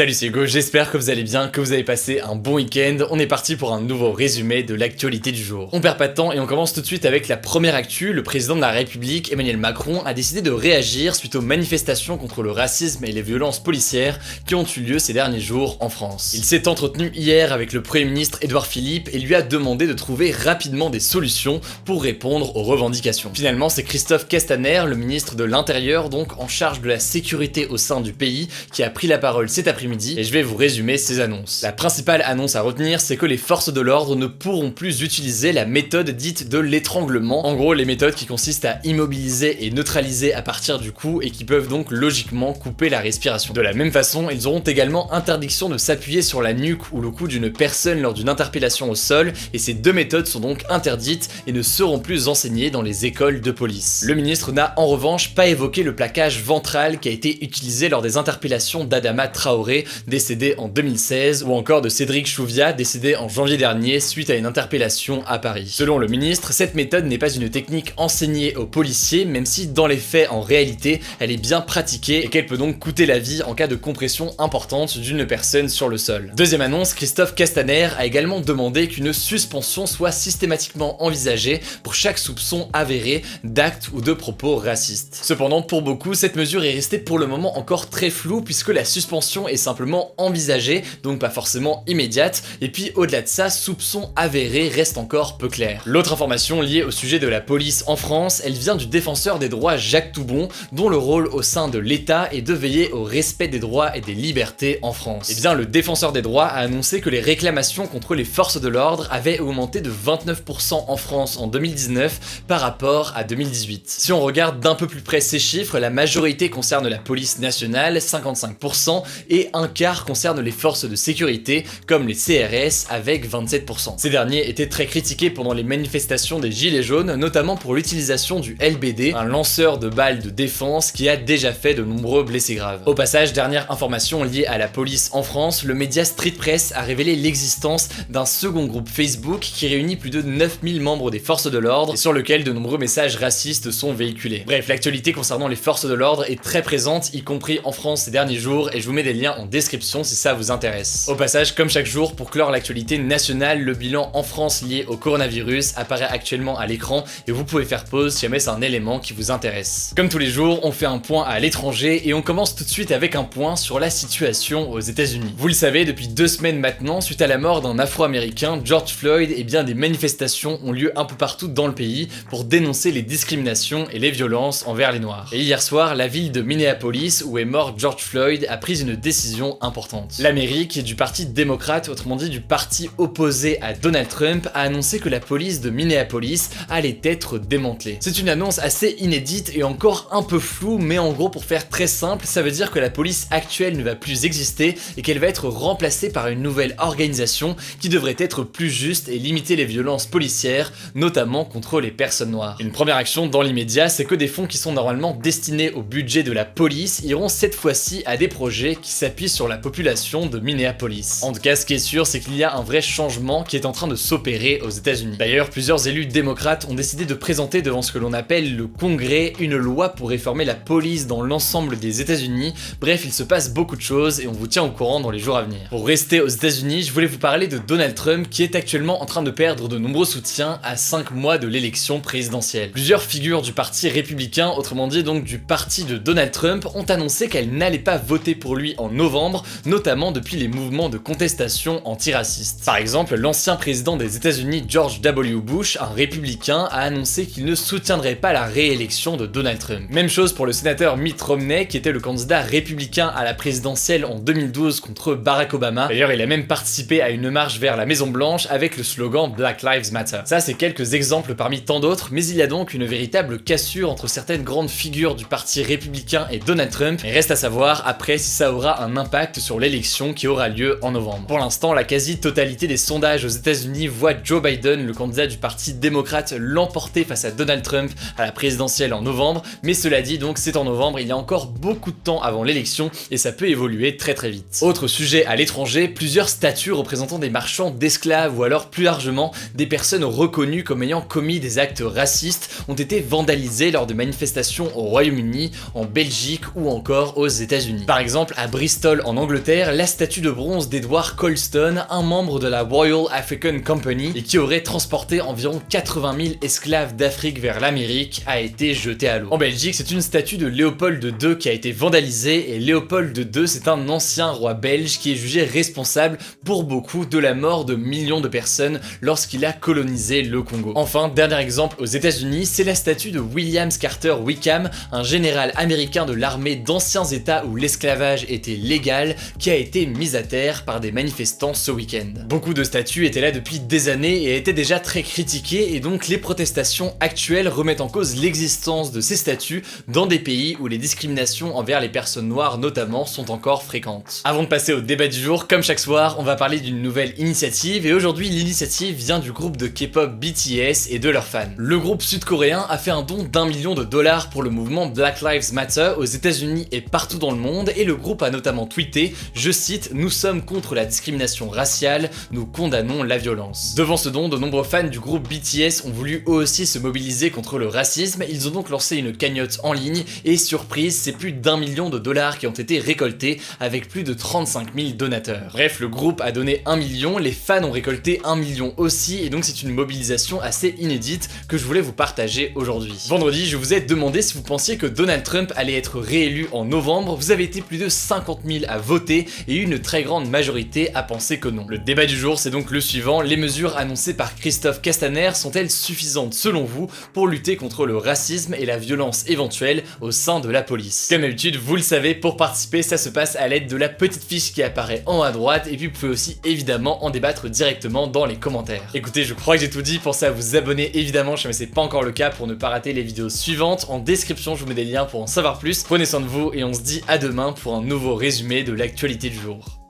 Salut, c'est Hugo, j'espère que vous allez bien, que vous avez passé un bon week-end. On est parti pour un nouveau résumé de l'actualité du jour. On perd pas de temps et on commence tout de suite avec la première actu. Le président de la République, Emmanuel Macron, a décidé de réagir suite aux manifestations contre le racisme et les violences policières qui ont eu lieu ces derniers jours en France. Il s'est entretenu hier avec le Premier ministre Édouard Philippe et lui a demandé de trouver rapidement des solutions pour répondre aux revendications. Finalement, c'est Christophe Castaner, le ministre de l'Intérieur, donc en charge de la sécurité au sein du pays, qui a pris la parole cet après-midi et je vais vous résumer ces annonces. La principale annonce à retenir, c'est que les forces de l'ordre ne pourront plus utiliser la méthode dite de l'étranglement. En gros, les méthodes qui consistent à immobiliser et neutraliser à partir du cou et qui peuvent donc logiquement couper la respiration. De la même façon, ils auront également interdiction de s'appuyer sur la nuque ou le cou d'une personne lors d'une interpellation au sol et ces deux méthodes sont donc interdites et ne seront plus enseignées dans les écoles de police. Le ministre n'a en revanche pas évoqué le plaquage ventral qui a été utilisé lors des interpellations d'Adama Traoré, décédé en 2016, ou encore de Cédric Chouviat, décédé en janvier dernier suite à une interpellation à Paris. Selon le ministre, cette méthode n'est pas une technique enseignée aux policiers, même si dans les faits, en réalité, elle est bien pratiquée et qu'elle peut donc coûter la vie en cas de compression importante d'une personne sur le sol. Deuxième annonce, Christophe Castaner a également demandé qu'une suspension soit systématiquement envisagée pour chaque soupçon avéré d'actes ou de propos racistes. Cependant, pour beaucoup, cette mesure est restée pour le moment encore très floue puisque la suspension est simplement envisagée, donc pas forcément immédiate, et puis au-delà de ça, soupçon avéré reste encore peu clair. L'autre information liée au sujet de la police en France, elle vient du défenseur des droits Jacques Toubon, dont le rôle au sein de l'État est de veiller au respect des droits et des libertés en France. Et bien le défenseur des droits a annoncé que les réclamations contre les forces de l'ordre avaient augmenté de 29% en France en 2019 par rapport à 2018. Si on regarde d'un peu plus près ces chiffres, la majorité concerne la police nationale, 55%, et un quart concerne les forces de sécurité, comme les CRS, avec 27%. Ces derniers étaient très critiqués pendant les manifestations des Gilets jaunes, notamment pour l'utilisation du LBD, un lanceur de balles de défense qui a déjà fait de nombreux blessés graves. Au passage, dernière information liée à la police en France, le média Street Press a révélé l'existence d'un second groupe Facebook qui réunit plus de 9000 membres des forces de l'ordre et sur lequel de nombreux messages racistes sont véhiculés. Bref, l'actualité concernant les forces de l'ordre est très présente, y compris en France ces derniers jours, et je vous mets des liens en description si ça vous intéresse. Au passage, comme chaque jour, pour clore l'actualité nationale, le bilan en France lié au coronavirus apparaît actuellement à l'écran et vous pouvez faire pause si jamais c'est un élément qui vous intéresse. Comme tous les jours, on fait un point à l'étranger et on commence tout de suite avec un point sur la situation aux États-Unis. Vous le savez, depuis 2 semaines maintenant, suite à la mort d'un Afro-Américain, George Floyd, et bien des manifestations ont lieu un peu partout dans le pays pour dénoncer les discriminations et les violences envers les Noirs. Et hier soir, la ville de Minneapolis, où est mort George Floyd, a pris une décision importante. La mairie, qui est du parti démocrate, autrement dit du parti opposé à Donald Trump, a annoncé que la police de Minneapolis allait être démantelée. C'est une annonce assez inédite et encore un peu floue, mais en gros, pour faire très simple, ça veut dire que la police actuelle ne va plus exister et qu'elle va être remplacée par une nouvelle organisation qui devrait être plus juste et limiter les violences policières, notamment contre les personnes noires. Une première action dans l'immédiat, c'est que des fonds qui sont normalement destinés au budget de la police iront cette fois-ci à des projets qui s'appuient sur la population de Minneapolis. En tout cas, ce qui est sûr, c'est qu'il y a un vrai changement qui est en train de s'opérer aux États-Unis. D'ailleurs, plusieurs élus démocrates ont décidé de présenter devant ce que l'on appelle le Congrès une loi pour réformer la police dans l'ensemble des États-Unis. Bref, il se passe beaucoup de choses et on vous tient au courant dans les jours à venir. Pour rester aux États-Unis, je voulais vous parler de Donald Trump qui est actuellement en train de perdre de nombreux soutiens à 5 mois de l'élection présidentielle. Plusieurs figures du parti républicain, autrement dit donc du parti de Donald Trump, ont annoncé qu'elles n'allaient pas voter pour lui en novembre, notamment depuis les mouvements de contestation antiracistes. Par exemple, l'ancien président des États-Unis George W. Bush, un républicain, a annoncé qu'il ne soutiendrait pas la réélection de Donald Trump. Même chose pour le sénateur Mitt Romney, qui était le candidat républicain à la présidentielle en 2012 contre Barack Obama. D'ailleurs, il a même participé à une marche vers la Maison Blanche avec le slogan Black Lives Matter. Ça, c'est quelques exemples parmi tant d'autres, mais il y a donc une véritable cassure entre certaines grandes figures du parti républicain et Donald Trump, et reste à savoir après si ça aura un impact sur l'élection qui aura lieu en novembre. Pour l'instant, la quasi-totalité des sondages aux États-Unis voit Joe Biden, le candidat du parti démocrate, l'emporter face à Donald Trump à la présidentielle en novembre, mais cela dit, donc c'est en novembre, il y a encore beaucoup de temps avant l'élection et ça peut évoluer très très vite. Autre sujet à l'étranger, plusieurs statues représentant des marchands d'esclaves ou alors plus largement des personnes reconnues comme ayant commis des actes racistes ont été vandalisées lors de manifestations au Royaume-Uni, en Belgique ou encore aux États-Unis. Par exemple, à Bristol Bristol en Angleterre la statue de bronze d'Edward Colston, un membre de la Royal African Company et qui aurait transporté environ 80 000 esclaves d'Afrique vers l'Amérique, a été jetée à l'eau. En Belgique, c'est une statue de Léopold II qui a été vandalisée, et Léopold II, c'est un ancien roi belge qui est jugé responsable pour beaucoup de la mort de millions de personnes lorsqu'il a colonisé le Congo. Enfin, dernier exemple aux États-Unis, c'est la statue de William Carter Wickham, un général américain de l'armée d'anciens États où l'esclavage était légal, qui a été mise à terre par des manifestants ce week-end. Beaucoup de statues étaient là depuis des années et étaient déjà très critiquées, et donc les protestations actuelles remettent en cause l'existence de ces statues dans des pays où les discriminations envers les personnes noires notamment sont encore fréquentes. Avant de passer au débat du jour, comme chaque soir, on va parler d'une nouvelle initiative, et aujourd'hui l'initiative vient du groupe de K-pop BTS et de leurs fans. Le groupe sud-coréen a fait un don d'1 million de dollars pour le mouvement Black Lives Matter aux États-Unis et partout dans le monde, et le groupe a notamment tweeté, je cite, nous sommes contre la discrimination raciale, nous condamnons la violence. Devant ce don, de nombreux fans du groupe BTS ont voulu eux aussi se mobiliser contre le racisme, ils ont donc lancé une cagnotte en ligne, et surprise, c'est plus d'1 million de dollars qui ont été récoltés avec plus de 35 000 donateurs. Bref, le groupe a donné 1 million, les fans ont récolté 1 million aussi, et donc c'est une mobilisation assez inédite que je voulais vous partager aujourd'hui. Vendredi, je vous ai demandé si vous pensiez que Donald Trump allait être réélu en novembre, vous avez été plus de 50 000 à voter et une très grande majorité à penser que non. Le débat du jour, c'est donc le suivant, les mesures annoncées par Christophe Castaner sont-elles suffisantes selon vous pour lutter contre le racisme et la violence éventuelle au sein de la police? Comme d'habitude, vous le savez, pour participer, ça se passe à l'aide de la petite fiche qui apparaît en haut à droite, et puis vous pouvez aussi évidemment en débattre directement dans les commentaires. Écoutez, je crois que j'ai tout dit, pensez à vous abonner évidemment si jamais c'est pas encore le cas pour ne pas rater les vidéos suivantes. En description, je vous mets des liens pour en savoir plus. Prenez soin de vous et on se dit à demain pour un nouveau résumé de l'actualité du jour.